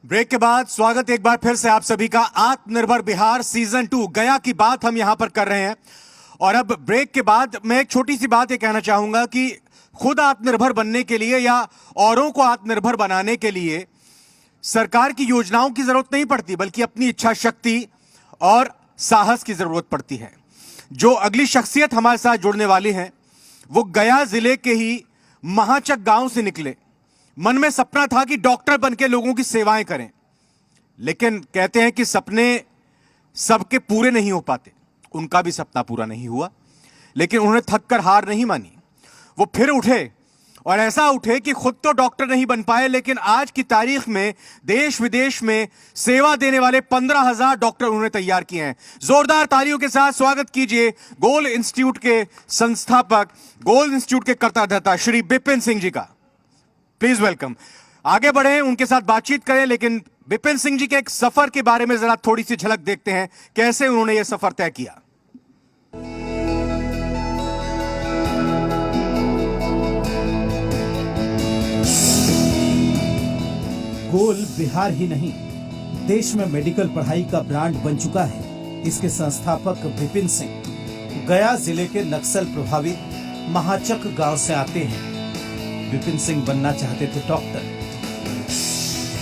Break के बाद स्वागत एक बार फिर से आप सभी का आत्मनिर्भर बिहार सीजन 2 गया की बात हम यहां पर कर रहे हैं। और अब ब्रेक के बाद मैं एक छोटी सी बात ये कहना चाहूंगा कि खुद आत्मनिर्भर बनने के लिए या औरों को आत्मनिर्भर बनाने के लिए सरकार की योजनाओं की जरूरत नहीं पड़ती, बल्कि अपनी इच्छा शक्ति और साहस की जरूरत पड़ती है। जो अगली शख्सियत हमारे साथ जुड़ने वाली है वो गया जिले के ही महाचक गांव से निकले। मन में सपना था कि डॉक्टर बनके लोगों की सेवाएं करें, लेकिन कहते हैं कि सपने सबके पूरे नहीं हो पाते। उनका भी सपना पूरा नहीं हुआ, लेकिन उन्होंने थक कर हार नहीं मानी। वो फिर उठे और ऐसा उठे कि खुद तो डॉक्टर नहीं बन पाए, लेकिन आज की तारीख में देश विदेश में सेवा देने वाले 15,000 डॉक्टर उन्होंने तैयार किए हैं। जोरदार तालियों के साथ स्वागत कीजिए गोल इंस्टीट्यूट के संस्थापक, गोल इंस्टीट्यूट के कर्ताधर्ता श्री बिपिन सिंह जी का। Please welcome. आगे बढ़े, उनके साथ बातचीत करें, लेकिन बिपिन सिंह जी के एक सफर के बारे में जरा थोड़ी सी झलक देखते हैं, कैसे उन्होंने यह सफर तय किया। गोल बिहार ही नहीं, देश में मेडिकल पढ़ाई का ब्रांड बन चुका है। इसके संस्थापक बिपिन सिंह गया जिले के नक्सल प्रभावित महाचक गांव से आते हैं। बिपिन सिंह बनना चाहते थे डॉक्टर,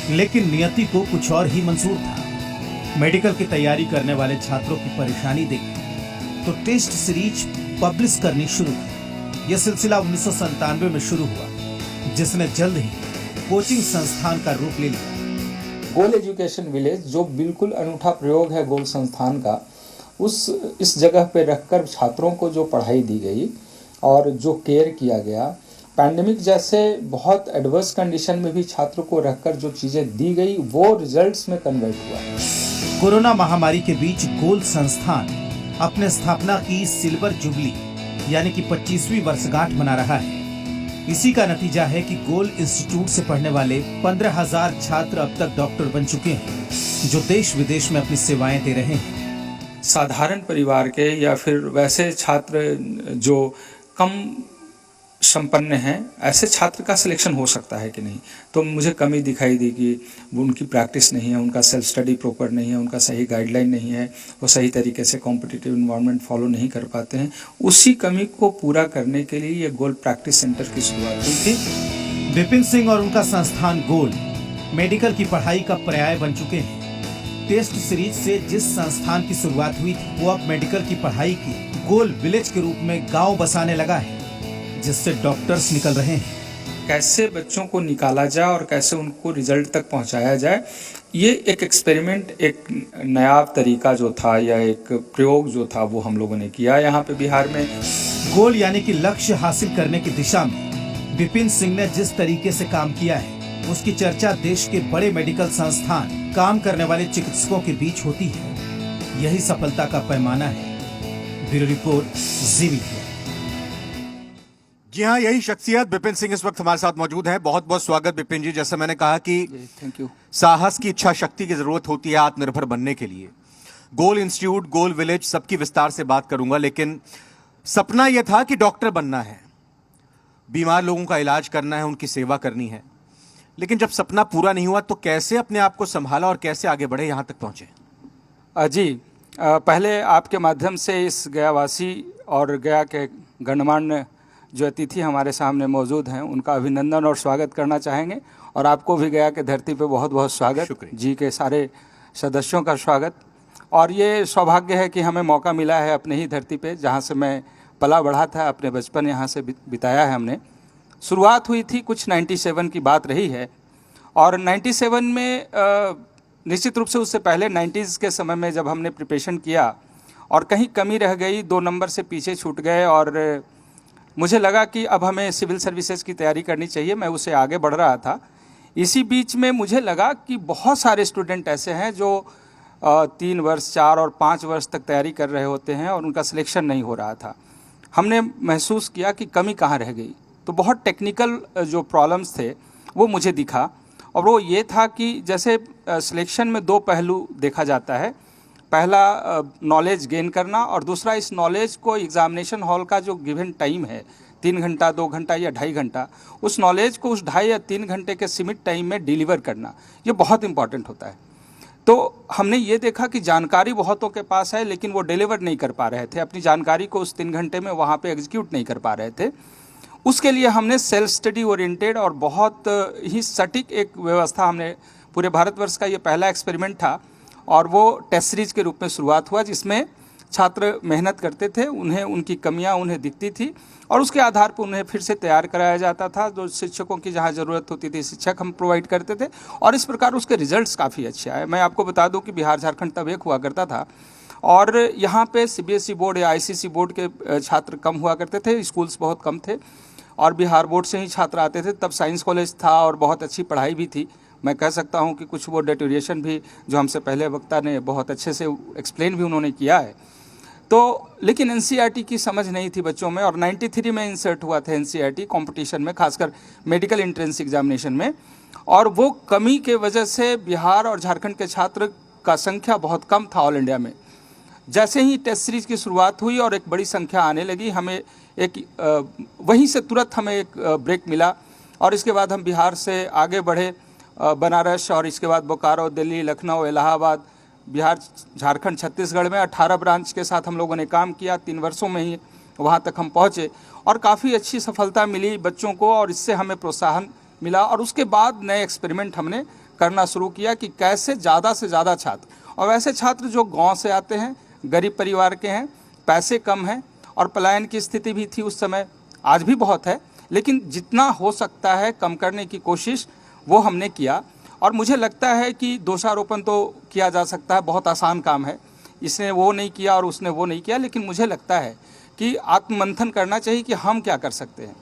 लेकिन नियति को कुछ और ही मंजूर था। मेडिकल की तैयारी करने वाले छात्रों की परेशानी देखी तो टेस्ट सीरीज पब्लिश करनी शुरू की। यह सिलसिला 1997 में शुरू हुआ, जिसने जल्द ही कोचिंग संस्थान का रूप ले लिया। गोल एजुकेशन विलेज जो बिल्कुल अनूठा प्रयोग है गोल संस्थान का, इस जगह पे रखकर छात्रों को जो पढ़ाई दी गई और जो केयर किया गया, पैंडेमिक जैसे बहुत एडवर्स कंडीशन में भी छात्रों को रखकर जो चीज़ें दी गई वो रिजल्ट्स में कन्वर्ट हुआ। कोरोना महामारी के बीच गोल संस्थान अपने स्थापना की सिल्वर जुबली यानी कि 25वीं वर्षगांठ मना रहा है। इसी का नतीजा है कि गोल इंस्टीट्यूट से पढ़ने वाले 15,000 छात्र अब तक डॉक्टर बन चुके हैं, जो देश विदेश में अपनी सेवाएं दे रहे हैं। साधारण परिवार के या फिर वैसे छात्र जो कम संपन्न हैं, ऐसे छात्र का सिलेक्शन हो सकता है कि नहीं, तो मुझे कमी दिखाई दी कि उनकी प्रैक्टिस नहीं है, उनका सेल्फ स्टडी प्रॉपर नहीं है, उनका सही गाइडलाइन नहीं है, वो सही तरीके से कॉम्पिटिटिव इन्वायरमेंट फॉलो नहीं कर पाते हैं। उसी कमी को पूरा करने के लिए ये गोल प्रैक्टिस सेंटर की शुरुआत हुई थी। बिपिन सिंह और उनका संस्थान गोल मेडिकल की पढ़ाई का पर्याय बन चुके हैं। टेस्ट सीरीज से जिस संस्थान की शुरुआत हुई थी, वो अब मेडिकल की पढ़ाई की गोल विलेज के रूप में गाँव बसाने लगा है, जिससे डॉक्टर्स निकल रहे हैं। कैसे बच्चों को निकाला जाए और कैसे उनको रिजल्ट तक पहुंचाया जाए, ये एक एक्सपेरिमेंट, एक नया तरीका जो था या एक प्रयोग जो था वो हम लोगों ने किया यहाँ पे बिहार में। गोल यानी कि लक्ष्य हासिल करने की दिशा में बिपिन सिंह ने जिस तरीके से काम किया है, उसकी चर्चा देश के बड़े मेडिकल संस्थान, काम करने वाले चिकित्सकों के बीच होती है। यही सफलता का पैमाना है। ब्यूरो रिपोर्ट, जी मीडिया। जी हाँ, यही शख्सियत बिपिन सिंह इस वक्त हमारे साथ मौजूद हैं। बहुत बहुत स्वागत बिपिन जी। जैसे मैंने कहा कि थैंक यू। साहस की इच्छा शक्ति की जरूरत होती है आत्मनिर्भर बनने के लिए। गोल इंस्टीट्यूट, गोल विलेज, सबकी विस्तार से बात करूंगा, लेकिन सपना यह था कि डॉक्टर बनना है, बीमार लोगों का इलाज करना है, उनकी सेवा करनी है। लेकिन जब सपना पूरा नहीं हुआ तो कैसे अपने आप को संभाला और कैसे आगे बढ़े, यहां तक पहुंचे? जी, पहले आपके माध्यम से इस गयावासी और गया के गणमान्य जो अतिथि हमारे सामने मौजूद हैं, उनका अभिनंदन और स्वागत करना चाहेंगे। और आपको भी गया के धरती पे बहुत बहुत स्वागत, जी के सारे सदस्यों का स्वागत। और ये सौभाग्य है कि हमें मौका मिला है अपने ही धरती पे, जहाँ से मैं पला बढ़ा था, अपने बचपन यहाँ से बिताया है हमने। शुरुआत हुई थी कुछ 97 की बात रही है, और 97 में निश्चित रूप से उससे पहले 90s के समय में जब हमने प्रिपरेशन किया और कहीं कमी रह गई, 2 नंबर से पीछे छूट गए, और मुझे लगा कि अब हमें सिविल सर्विसेज की तैयारी करनी चाहिए। मैं उससे आगे बढ़ रहा था। इसी बीच में मुझे लगा कि बहुत सारे स्टूडेंट ऐसे हैं जो 3 वर्ष, 4 और 5 वर्ष तक तैयारी कर रहे होते हैं और उनका सिलेक्शन नहीं हो रहा था। हमने महसूस किया कि कमी कहाँ रह गई। तो बहुत टेक्निकल जो प्रॉब्लम्स थे वो मुझे दिखा, और वो ये था कि जैसे सिलेक्शन में 2 पहलू देखा जाता है। पहला नॉलेज गेन करना, और दूसरा इस नॉलेज को एग्जामिनेशन हॉल का जो गिवन टाइम है 3 घंटा, 2 घंटा या 2.5 घंटा, उस नॉलेज को उस 2.5 या 3 घंटे के सीमित टाइम में डिलीवर करना, ये बहुत इंपॉर्टेंट होता है। तो हमने ये देखा कि जानकारी बहुतों के पास है, लेकिन वो डिलीवर नहीं कर पा रहे थे, अपनी जानकारी को उस 3 घंटे में वहाँ पे एग्जीक्यूट नहीं कर पा रहे थे। उसके लिए हमने सेल्फ स्टडी ओरिएंटेड और बहुत ही सटीक एक व्यवस्था, हमने पूरे भारतवर्ष का ये पहला एक्सपेरिमेंट था और वो टेस्ट सीरीज के रूप में शुरुआत हुआ, जिसमें छात्र मेहनत करते थे, उन्हें उनकी कमियां उन्हें दिखती थी और उसके आधार पर उन्हें फिर से तैयार कराया जाता था। जो शिक्षकों की जहां ज़रूरत होती थी शिक्षक हम प्रोवाइड करते थे और इस प्रकार उसके रिजल्ट्स काफ़ी अच्छे आए। मैं आपको बता दूं कि बिहार झारखंड तब एक हुआ करता था और यहाँ पे सीबीएसई बोर्ड या आईसीएसई बोर्ड के छात्र कम हुआ करते थे, स्कूल्स बहुत कम थे और बिहार बोर्ड से ही छात्र आते थे। तब साइंस कॉलेज था और बहुत अच्छी पढ़ाई भी थी। मैं कह सकता हूँ कि कुछ वो डेटोरिएशन भी जो हमसे पहले वक्ता ने बहुत अच्छे से एक्सप्लेन भी उन्होंने किया है। तो लेकिन एनसीईआरटी की समझ नहीं थी बच्चों में और 93 में इंसर्ट हुआ था एनसीईआरटी कंपटीशन में, खासकर मेडिकल एंट्रेंस एग्जामिनेशन में, और वो कमी के वजह से बिहार और झारखंड के छात्र का संख्या बहुत कम था ऑल इंडिया में। जैसे ही टेस्ट सीरीज की शुरुआत हुई और एक बड़ी संख्या आने लगी, हमें वहीं से तुरंत हमें एक ब्रेक मिला और इसके बाद हम बिहार से आगे बढ़े बनारस और इसके बाद बोकारो, दिल्ली, लखनऊ, इलाहाबाद, बिहार, झारखंड, छत्तीसगढ़ में 18 ब्रांच के साथ हम लोगों ने काम किया। 3 वर्षों में ही वहाँ तक हम पहुँचे और काफ़ी अच्छी सफलता मिली बच्चों को और इससे हमें प्रोत्साहन मिला। और उसके बाद नए एक्सपेरिमेंट हमने करना शुरू किया कि कैसे ज़्यादा से ज़्यादा छात्र, और वैसे छात्र जो गांव से आते हैं, गरीब परिवार के हैं, पैसे कम हैं और पलायन की स्थिति भी थी उस समय, आज भी बहुत है, लेकिन जितना हो सकता है कम करने की कोशिश वो हमने किया। और मुझे लगता है कि दोषारोपण तो किया जा सकता है, बहुत आसान काम है, इसने वो नहीं किया और उसने वो नहीं किया, लेकिन मुझे लगता है कि आत्ममंथन करना चाहिए कि हम क्या कर सकते हैं।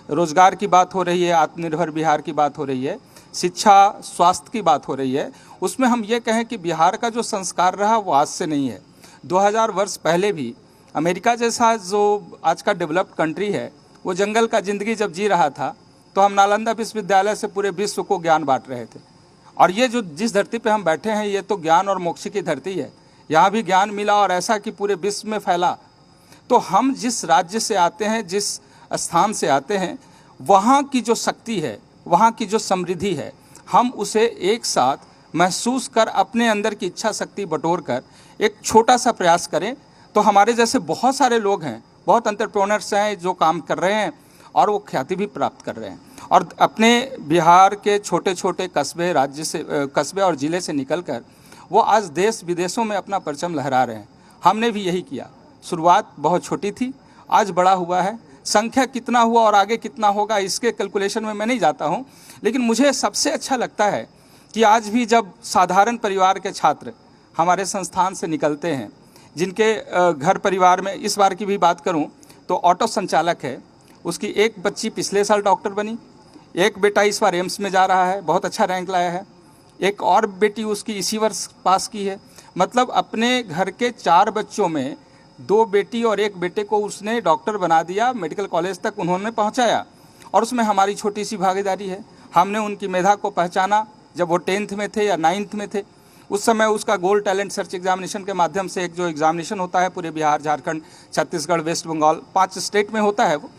रोजगार की बात हो रही है, आत्मनिर्भर बिहार की बात हो रही है, शिक्षा स्वास्थ्य की बात हो रही है, उसमें हम ये कहें कि बिहार का जो संस्कार रहा वो आज से नहीं है। 2000 वर्ष पहले भी अमेरिका जैसा जो आज का डेवलप्ड कंट्री है, वो जंगल का ज़िंदगी जब जी रहा था तो हम नालंदा विश्वविद्यालय से पूरे विश्व को ज्ञान बांट रहे थे। और ये जो जिस धरती पे हम बैठे हैं, ये तो ज्ञान और मोक्ष की धरती है, यहाँ भी ज्ञान मिला और ऐसा कि पूरे विश्व में फैला। तो हम जिस राज्य से आते हैं, जिस स्थान से आते हैं, वहाँ की जो शक्ति है, वहाँ की जो समृद्धि है, हम उसे एक साथ महसूस कर अपने अंदर की इच्छा शक्ति बटोर कर एक छोटा सा प्रयास करें तो हमारे जैसे बहुत सारे लोग हैं, बहुत एंटरप्रेन्योर्स हैं जो काम कर रहे हैं और वो ख्याति भी प्राप्त कर रहे हैं और अपने बिहार के छोटे छोटे कस्बे, राज्य से कस्बे और ज़िले से निकलकर वो आज देश विदेशों में अपना परचम लहरा रहे हैं। हमने भी यही किया। शुरुआत बहुत छोटी थी, आज बड़ा हुआ है। संख्या कितना हुआ और आगे कितना होगा इसके कैलकुलेशन में मैं नहीं जाता हूँ, लेकिन मुझे सबसे अच्छा लगता है कि आज भी जब साधारण परिवार के छात्र हमारे संस्थान से निकलते हैं, जिनके घर परिवार में, इस बार की भी बात करूं तो ऑटो संचालक है, उसकी एक बच्ची पिछले साल डॉक्टर बनी, एक बेटा इस बार एम्स में जा रहा है, बहुत अच्छा रैंक लाया है, एक और बेटी उसकी इसी वर्ष पास की है। मतलब अपने घर के 4 बच्चों में 2 बेटी और 1 बेटे को उसने डॉक्टर बना दिया, मेडिकल कॉलेज तक उन्होंने पहुंचाया और उसमें हमारी छोटी सी भागीदारी है। हमने उनकी मेधा को पहचाना जब वो 10th में थे या 9th में थे, उस समय उसका गोल्ड टैलेंट सर्च एग्जामिनेशन के माध्यम से एक जो एग्जामिनेशन होता है पूरे बिहार, झारखंड, छत्तीसगढ़, वेस्ट बंगाल, 5 स्टेट में होता है वो,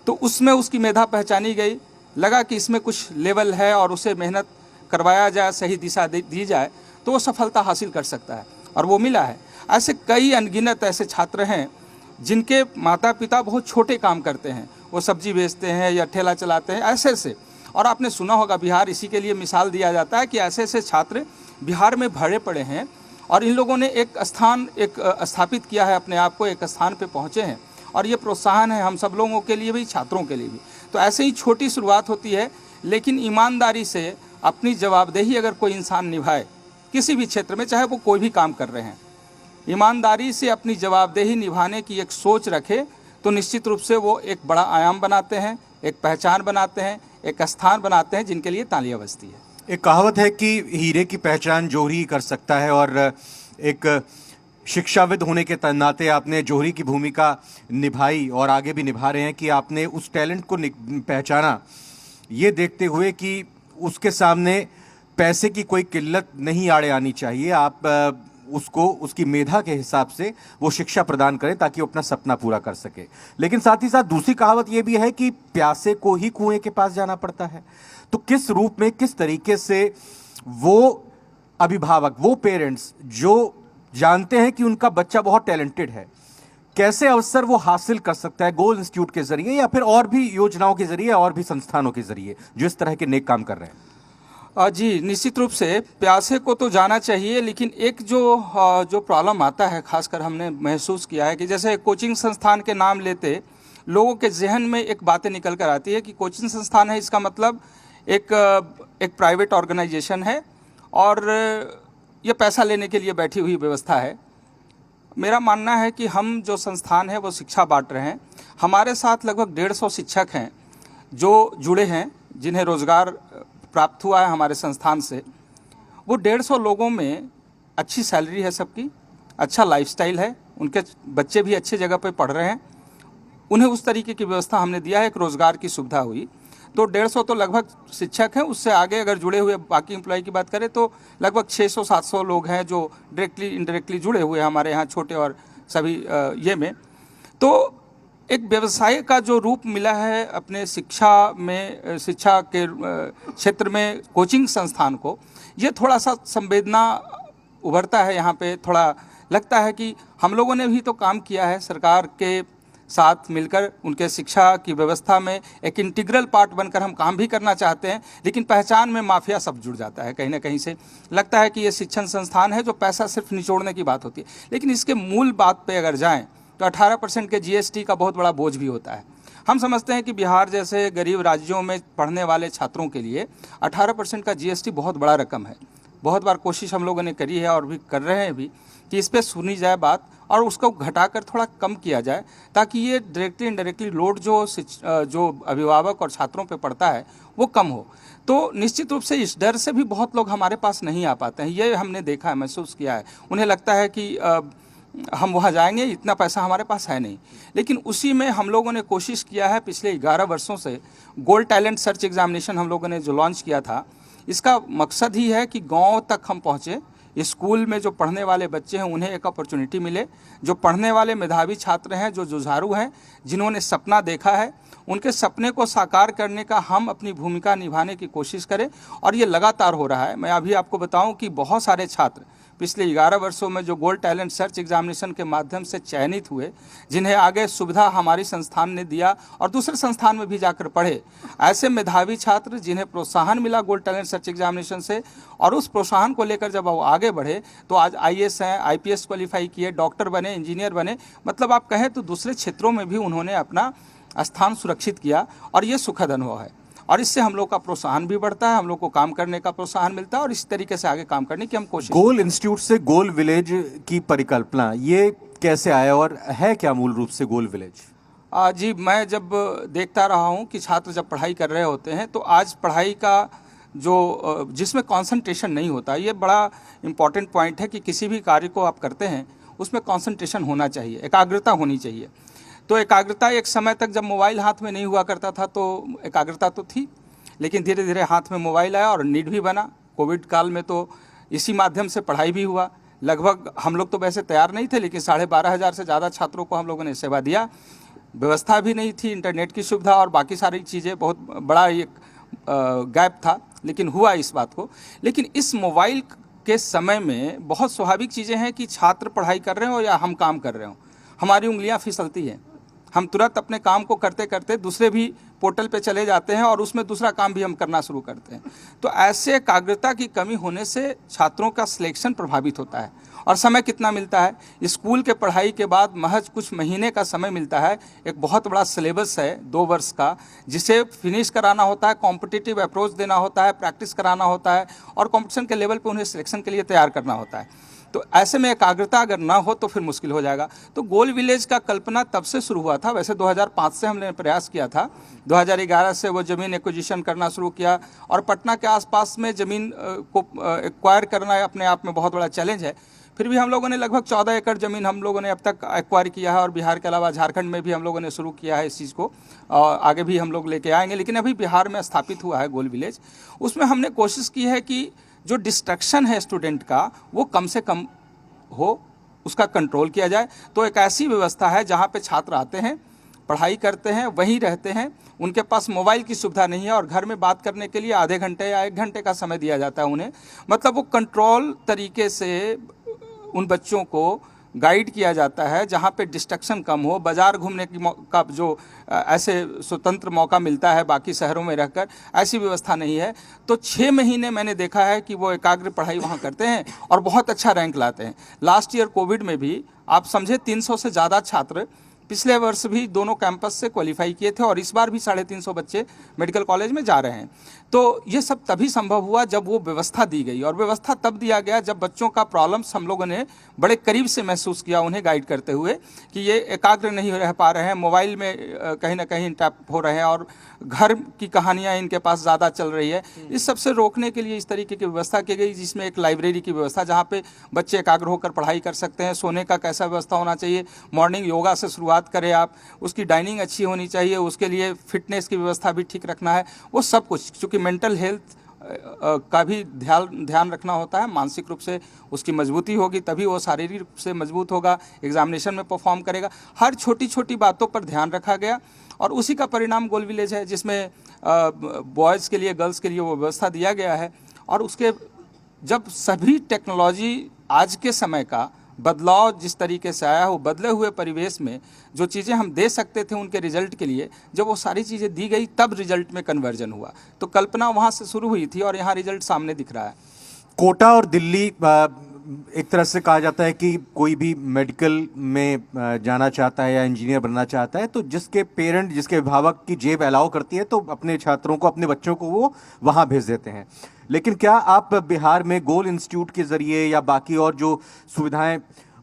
तो उसमें उसकी मेधा पहचानी गई। लगा कि इसमें कुछ लेवल है और उसे मेहनत करवाया जाए, सही दिशा दी जाए तो वो सफलता हासिल कर सकता है और वो मिला है। ऐसे कई अनगिनत ऐसे छात्र हैं जिनके माता पिता बहुत छोटे काम करते हैं, वो सब्जी बेचते हैं या ठेला चलाते हैं, ऐसे और आपने सुना होगा बिहार इसी के लिए मिसाल दिया जाता है कि ऐसे छात्र बिहार में भरे पड़े हैं और इन लोगों ने एक स्थान स्थापित किया है, अपने आप को एक स्थान पे पहुँचे हैं और ये प्रोत्साहन है हम सब लोगों के लिए भी, छात्रों के लिए भी। तो ऐसे ही छोटी शुरुआत होती है, लेकिन ईमानदारी से अपनी जवाबदेही अगर कोई इंसान निभाए किसी भी क्षेत्र में, चाहे वो कोई भी काम कर रहे हैं, ईमानदारी से अपनी जवाबदेही निभाने की एक सोच रखे तो निश्चित रूप से वो एक बड़ा आयाम बनाते हैं, एक पहचान बनाते हैं, एक स्थान बनाते हैं जिनके लिए तालियां बजती है। एक कहावत है कि हीरे की पहचान जौहरी ही कर सकता है और एक शिक्षाविद होने के नाते आपने जौहरी की भूमिका निभाई और आगे भी निभा रहे हैं कि आपने उस टैलेंट को पहचाना, ये देखते हुए कि उसके सामने पैसे की कोई किल्लत नहीं आड़े आनी चाहिए। आप उसको उसकी मेधा के हिसाब से वो शिक्षा प्रदान करें ताकि वो अपना सपना पूरा कर सके। लेकिन साथ ही साथ दूसरी कहावत ये भी है कि प्यासे को ही कुएं के पास जाना पड़ता है। तो किस रूप में, किस तरीके से वो अभिभावक, वो पेरेंट्स जो जानते हैं कि उनका बच्चा बहुत टैलेंटेड है, कैसे अवसर वो हासिल कर सकता है गोल इंस्टीट्यूट के जरिए या फिर और भी योजनाओं के जरिए और भी संस्थानों के जरिए जो इस तरह के नेक काम कर रहे हैं? जी, निश्चित रूप से प्यासे को तो जाना चाहिए, लेकिन एक जो प्रॉब्लम आता है, खासकर हमने महसूस किया है कि जैसे कोचिंग संस्थान के नाम लेते लोगों के जहन में एक बातें निकल कर आती है कि कोचिंग संस्थान है, इसका मतलब एक प्राइवेट ऑर्गेनाइजेशन है और ये पैसा लेने के लिए बैठी हुई व्यवस्था है। मेरा मानना है कि हम जो संस्थान है वो शिक्षा बांट रहे हैं। हमारे साथ लगभग 150 शिक्षक हैं जो जुड़े हैं, जिन्हें रोज़गार प्राप्त हुआ है हमारे संस्थान से। वो 150 लोगों में अच्छी सैलरी है सबकी, अच्छा लाइफस्टाइल है, उनके बच्चे भी अच्छे जगह पे पढ़ रहे हैं, उन्हें उस तरीके की व्यवस्था हमने दिया है, एक रोज़गार की सुविधा हुई। तो 150 तो लगभग शिक्षक हैं, उससे आगे अगर जुड़े हुए बाकी एम्प्लॉय की बात करें तो लगभग 600-700 लोग हैं जो डायरेक्टली इनडायरेक्टली जुड़े हुए हैं हमारे यहाँ छोटे और सभी ये में। तो एक व्यवसाय का जो रूप मिला है अपने शिक्षा के क्षेत्र में कोचिंग संस्थान को, ये थोड़ा सा संवेदना उभरता है यहाँ पे। थोड़ा लगता है कि हम लोगों ने भी तो काम किया है सरकार के साथ मिलकर, उनके शिक्षा की व्यवस्था में एक इंटीग्रल पार्ट बनकर हम काम भी करना चाहते हैं, लेकिन पहचान में माफिया सब जुड़ जाता है। कहीं ना कहीं से लगता है कि ये शिक्षण संस्थान है जो पैसा सिर्फ निचोड़ने की बात होती है, लेकिन इसके मूल बात पे अगर जाएं तो 18% के GST का बहुत बड़ा बोझ भी होता है। हम समझते हैं कि बिहार जैसे गरीब राज्यों में पढ़ने वाले छात्रों के लिए 18% का GST बहुत बड़ा रकम है। बहुत बार कोशिश हम लोगों ने करी है और भी कर रहे हैं भी कि इस पर सुनी जाए बात और उसको घटाकर थोड़ा कम किया जाए, ताकि ये डायरेक्टली इनडायरेक्टली लोड जो अभिभावक और छात्रों पे पड़ता है वो कम हो। तो निश्चित रूप से इस डर से भी बहुत लोग हमारे पास नहीं आ पाते हैं, ये हमने देखा है, महसूस किया है। उन्हें लगता है कि हम वहाँ जाएंगे, इतना पैसा हमारे पास है नहीं। लेकिन उसी में हम लोगों ने कोशिश किया है पिछले 11 वर्षों से, गोल्ड टैलेंट सर्च एग्जामिनेशन हम लोगों ने जो लॉन्च किया था, इसका मकसद ही है कि गांव तक हम पहुँचे। स्कूल में जो पढ़ने वाले बच्चे हैं उन्हें एक अपॉर्चुनिटी मिले, जो पढ़ने वाले मेधावी छात्र हैं, जो जुझारू हैं, जिन्होंने सपना देखा है, उनके सपने को साकार करने का हम अपनी भूमिका निभाने की कोशिश करें। और ये लगातार हो रहा है। मैं अभी आपको बताऊं कि बहुत सारे छात्र पिछले 11 वर्षों में जो गोल्ड टैलेंट सर्च एग्जामिनेशन के माध्यम से चयनित हुए, जिन्हें आगे सुविधा हमारी संस्थान ने दिया और दूसरे संस्थान में भी जाकर पढ़े, ऐसे मेधावी छात्र जिन्हें प्रोत्साहन मिला गोल्ड टैलेंट सर्च एग्जामिनेशन से, और उस प्रोत्साहन को लेकर जब वो आगे बढ़े तो आज IAS हैं, IPS क्वालिफाई किए, डॉक्टर बने, इंजीनियर बने, मतलब आप कहें तो दूसरे क्षेत्रों में भी उन्होंने अपना स्थान सुरक्षित किया। और ये सुखद अनुभव है और इससे हम लोग का प्रोत्साहन भी बढ़ता है, हम लोग को काम करने का प्रोत्साहन मिलता है और इस तरीके से आगे काम करने की हम कोशिश। गोल इंस्टीट्यूट से गोल विलेज की परिकल्पना ये कैसे आया और है क्या मूल रूप से गोल विलेज? जी, मैं जब देखता रहा हूँ कि छात्र जब पढ़ाई कर रहे होते हैं तो आज पढ़ाई का जो जिसमें कंसंट्रेशन नहीं होता, ये बड़ा इम्पॉर्टेंट पॉइंट है कि किसी भी कार्य को आप करते हैं उसमें कंसंट्रेशन होना चाहिए, एकाग्रता होनी चाहिए। तो एकाग्रता एक समय तक जब मोबाइल हाथ में नहीं हुआ करता था तो एकाग्रता तो थी, लेकिन धीरे धीरे हाथ में मोबाइल आया और नीड भी बना। कोविड काल में तो इसी माध्यम से पढ़ाई भी हुआ। लगभग हम लोग तो वैसे तैयार नहीं थे, लेकिन 12,500 से ज़्यादा छात्रों को हम लोगों ने सेवा दिया। व्यवस्था भी नहीं थी, इंटरनेट की सुविधा और बाकी सारी चीज़ें, बहुत बड़ा एक गैप था, लेकिन हुआ इस बात को। लेकिन इस मोबाइल के समय में बहुत स्वाभाविक चीज़ें हैं कि छात्र पढ़ाई कर रहे हो या हम काम कर रहे हो, हमारी उंगलियां फिसलती हैं। हम तुरंत अपने काम को करते करते दूसरे भी पोर्टल पे चले जाते हैं और उसमें दूसरा काम भी हम करना शुरू करते हैं। तो ऐसे एकाग्रता की कमी होने से छात्रों का सिलेक्शन प्रभावित होता है। और समय कितना मिलता है? स्कूल के पढ़ाई के बाद महज कुछ महीने का समय मिलता है। एक बहुत बड़ा सिलेबस है 2 वर्ष का, जिसे फिनिश कराना होता है, कॉम्पिटिटिव अप्रोच देना होता है, प्रैक्टिस कराना होता है और कॉम्पिटिशन के लेवल पे उन्हें सिलेक्शन के लिए तैयार करना होता है। तो ऐसे में एकाग्रता अगर ना हो तो फिर मुश्किल हो जाएगा। तो गोल विलेज का कल्पना तब से शुरू हुआ था। वैसे 2005 से हमने प्रयास किया था, 2011 से वो ज़मीन एक्विजिशन करना शुरू किया और पटना के आसपास में ज़मीन को एक्वायर करना अपने आप में बहुत बड़ा चैलेंज है। फिर भी हम लोगों ने लगभग 14 एकड़ ज़मीन हम लोगों ने अब तक एक्वायर किया है और बिहार के अलावा झारखंड में भी हम लोगों ने शुरू किया है इस चीज़ को, और आगे भी हम लोग लेके आएंगे। लेकिन अभी बिहार में स्थापित हुआ है गोल विलेज। उसमें हमने कोशिश की है कि जो डिस्ट्रक्शन है स्टूडेंट का वो कम से कम हो उसका कंट्रोल किया जाए। तो एक ऐसी व्यवस्था है जहाँ पे छात्र आते हैं, पढ़ाई करते हैं, वहीं रहते हैं, उनके पास मोबाइल की सुविधा नहीं है और घर में बात करने के लिए आधे घंटे या 1 घंटे का समय दिया जाता है उन्हें। मतलब वो कंट्रोल तरीके से उन बच्चों को गाइड किया जाता है जहाँ पे डिस्ट्रक्शन कम हो, बाज़ार घूमने की का जो ऐसे स्वतंत्र मौका मिलता है बाकी शहरों में रहकर, ऐसी व्यवस्था नहीं है। तो 6 महीने मैंने देखा है कि वो एकाग्र पढ़ाई वहाँ करते हैं और बहुत अच्छा रैंक लाते हैं। लास्ट ईयर कोविड में भी आप समझे 300 से ज़्यादा छात्र पिछले वर्ष भी दोनों कैंपस से क्वालिफाई किए थे और इस बार भी 350 बच्चे मेडिकल कॉलेज में जा रहे हैं। तो ये सब तभी संभव हुआ जब वो व्यवस्था दी गई, और व्यवस्था तब दिया गया जब बच्चों का प्रॉब्लम्स हम लोगों ने बड़े करीब से महसूस किया, उन्हें गाइड करते हुए कि ये एकाग्र नहीं रह पा रहे हैं, मोबाइल में कहीं ना कहीं टैप हो रहे हैं और घर की कहानियाँ इनके पास ज़्यादा चल रही है। इस सब से रोकने के लिए इस तरीके की व्यवस्था की गई, जिसमें एक लाइब्रेरी की व्यवस्था जहाँ पे बच्चे एकाग्र होकर पढ़ाई कर सकते हैं। सोने का कैसा व्यवस्था होना चाहिए, मॉर्निंग योगा से शुरुआत करें आप, उसकी डाइनिंग अच्छी होनी चाहिए, उसके लिए फिटनेस की व्यवस्था भी ठीक रखना है, वो सब कुछ। क्योंकि मेंटल हेल्थ का भी ध्यान रखना होता है, मानसिक रूप से उसकी मजबूती होगी तभी वो शारीरिक रूप से मजबूत होगा, एग्जामिनेशन में परफॉर्म करेगा। हर छोटी छोटी बातों पर ध्यान रखा गया और उसी का परिणाम गोल विलेज है, जिसमें बॉयज़ के लिए, गर्ल्स के लिए वो व्यवस्था दिया गया है। और उसके जब सभी टेक्नोलॉजी आज के समय का बदलाव जिस तरीके से आया, वो बदले हुए परिवेश में जो चीज़ें हम दे सकते थे उनके रिजल्ट के लिए, जब वो सारी चीज़ें दी गई तब रिजल्ट में कन्वर्जन हुआ। तो कल्पना वहाँ से शुरू हुई थी और यहाँ रिजल्ट सामने दिख रहा है। कोटा और दिल्ली एक तरह से कहा जाता है कि कोई भी मेडिकल में जाना चाहता है या इंजीनियर बनना चाहता है तो जिसके पेरेंट, जिसके अभिभावक की जेब अलाउ करती है तो अपने छात्रों को, अपने बच्चों को वो वहाँ भेज देते हैं। लेकिन क्या आप बिहार में गोल इंस्टीट्यूट के ज़रिए या बाकी और जो सुविधाएं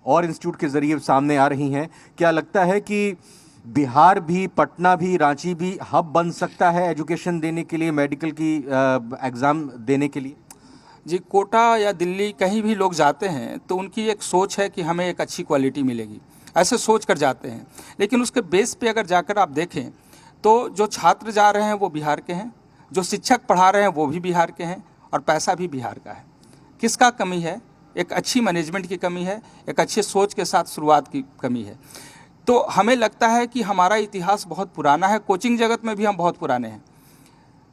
और इंस्टीट्यूट के ज़रिए सामने आ रही हैं, क्या लगता है कि बिहार भी, पटना भी, रांची भी हब बन सकता है एजुकेशन देने के लिए, मेडिकल की एग्ज़ाम देने के लिए? जी, कोटा या दिल्ली कहीं भी लोग जाते हैं तो उनकी एक सोच है कि हमें एक अच्छी क्वालिटी मिलेगी, ऐसे सोच कर जाते हैं। लेकिन उसके बेस पे अगर जाकर आप देखें तो जो छात्र जा रहे हैं वो बिहार के हैं, जो शिक्षक पढ़ा रहे हैं वो भी बिहार के हैं और पैसा भी बिहार का है। किसका कमी है? एक अच्छी मैनेजमेंट की कमी है, एक अच्छे सोच के साथ शुरुआत की कमी है। तो हमें लगता है कि हमारा इतिहास बहुत पुराना है, कोचिंग जगत में भी हम बहुत पुराने हैं।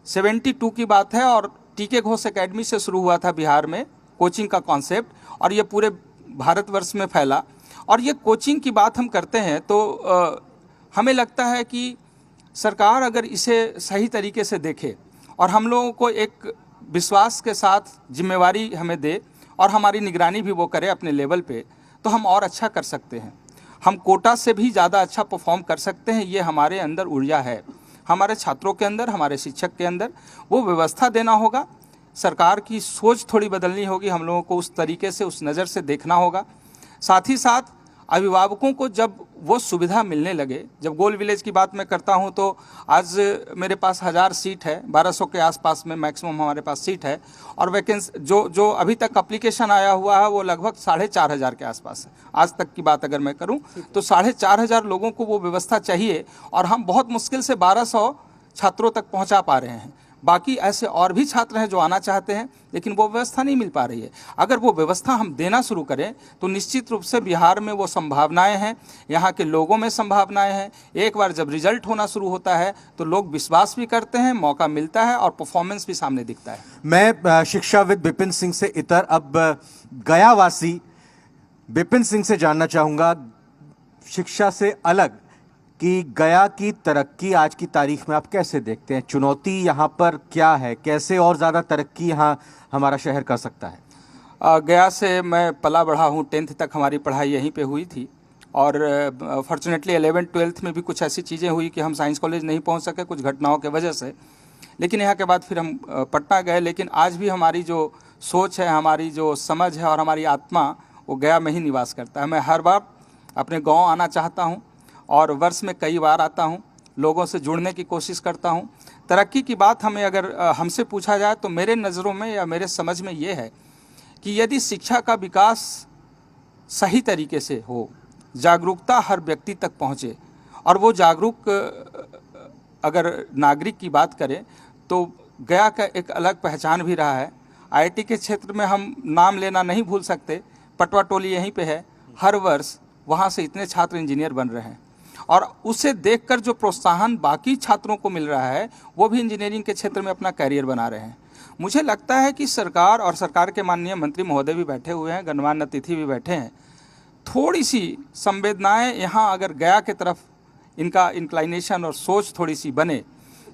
72 की बात है और टी.के. घोष एकेडमी से शुरू हुआ था बिहार में कोचिंग का कॉन्सेप्ट, और ये पूरे भारतवर्ष में फैला। और ये कोचिंग की बात हम करते हैं तो हमें लगता है कि सरकार अगर इसे सही तरीके से देखे और हम लोगों को एक विश्वास के साथ जिम्मेवारी हमें दे और हमारी निगरानी भी वो करे अपने लेवल पे, तो हम और अच्छा कर सकते हैं। हम कोटा से भी ज़्यादा अच्छा परफॉर्म कर सकते हैं। ये हमारे अंदर ऊर्जा है, हमारे छात्रों के अंदर, हमारे शिक्षक के अंदर। वो व्यवस्था देना होगा, सरकार की सोच थोड़ी बदलनी होगी, हम लोगों को उस तरीके से, उस नज़र से देखना होगा। साथ ही साथ अभिभावकों को जब वो सुविधा मिलने लगे, जब गोल विलेज की बात मैं करता हूं तो आज मेरे पास 1000 सीट है, 1200 के आसपास में मैक्सिमम हमारे पास सीट है, और वैकेंसी जो अभी तक एप्लीकेशन आया हुआ है वो लगभग 4500 के आसपास है। आज तक की बात अगर मैं करूं तो 4500 लोगों को वो व्यवस्था चाहिए और हम बहुत मुश्किल से 1200 छात्रों तक पहुँचा पा रहे हैं। बाकी ऐसे और भी छात्र हैं जो आना चाहते हैं लेकिन वो व्यवस्था नहीं मिल पा रही है। अगर वो व्यवस्था हम देना शुरू करें तो निश्चित रूप से बिहार में वो संभावनाएं हैं, यहाँ के लोगों में संभावनाएं हैं। एक बार जब रिजल्ट होना शुरू होता है तो लोग विश्वास भी करते हैं, मौका मिलता है और परफॉर्मेंस भी सामने दिखता है। मैं शिक्षाविद विपिन सिंह से इतर अब गयावासी विपिन सिंह से जानना चाहूँगा, शिक्षा से अलग, कि गया की तरक्की आज की तारीख में आप कैसे देखते हैं? चुनौती यहाँ पर क्या है? कैसे और ज़्यादा तरक्की यहाँ हमारा शहर कर सकता है? गया से मैं पला बढ़ा हूँ, 10th तक हमारी पढ़ाई यहीं पे हुई थी और फॉर्चुनेटली 11th 12th में भी कुछ ऐसी चीज़ें हुई कि हम साइंस कॉलेज नहीं पहुँच सके कुछ घटनाओं के वजह से। लेकिन यहाँ के बाद फिर हम पटना गए। लेकिन आज भी हमारी जो सोच है, हमारी जो समझ है और हमारी आत्मा, वो गया में ही निवास करता है। मैं हर बार अपने गाँव आना चाहता हूँ और वर्ष में कई बार आता हूँ, लोगों से जुड़ने की कोशिश करता हूँ। तरक्की की बात हमें अगर हमसे पूछा जाए तो मेरे नज़रों में या मेरे समझ में ये है कि यदि शिक्षा का विकास सही तरीके से हो, जागरूकता हर व्यक्ति तक पहुँचे, और वो जागरूक अगर नागरिक की बात करें तो गया का एक अलग पहचान भी रहा है। IIT के क्षेत्र में हम नाम लेना नहीं भूल सकते, पटवा टोली यहीं पे है, हर वर्ष वहाँ से इतने छात्र इंजीनियर बन रहे हैं और उसे देखकर जो प्रोत्साहन बाकी छात्रों को मिल रहा है वो भी इंजीनियरिंग के क्षेत्र में अपना कैरियर बना रहे हैं। मुझे लगता है कि सरकार और सरकार के माननीय मंत्री महोदय भी बैठे हुए हैं, गणमान्य अतिथि भी बैठे हैं, थोड़ी सी संवेदनाएं यहाँ अगर गया के तरफ इनका इंक्लाइनेशन और सोच थोड़ी सी बने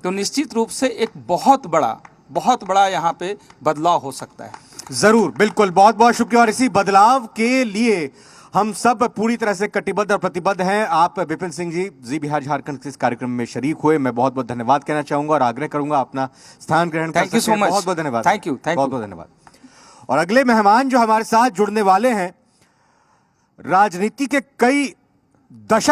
तो निश्चित रूप से एक बहुत बड़ा यहाँ पे बदलाव हो सकता है। जरूर, बिल्कुल, बहुत बहुत शुक्रिया। और इसी बदलाव के लिए हम सब पूरी तरह से कटिबद्ध और प्रतिबद्ध हैं। आप विपिन सिंह जी बिहार झारखंड के इस कार्यक्रम में शरीक हुए, मैं बहुत बहुत धन्यवाद कहना चाहूंगा और आग्रह करूंगा अपना स्थान ग्रहण कर थैंक यू सो मच। बहुत बहुत धन्यवाद। थैंक यू बहुत बहुत धन्यवाद। और अगले मेहमान जो हमारे साथ जुड़ने वाले हैं, राजनीति के कई दशक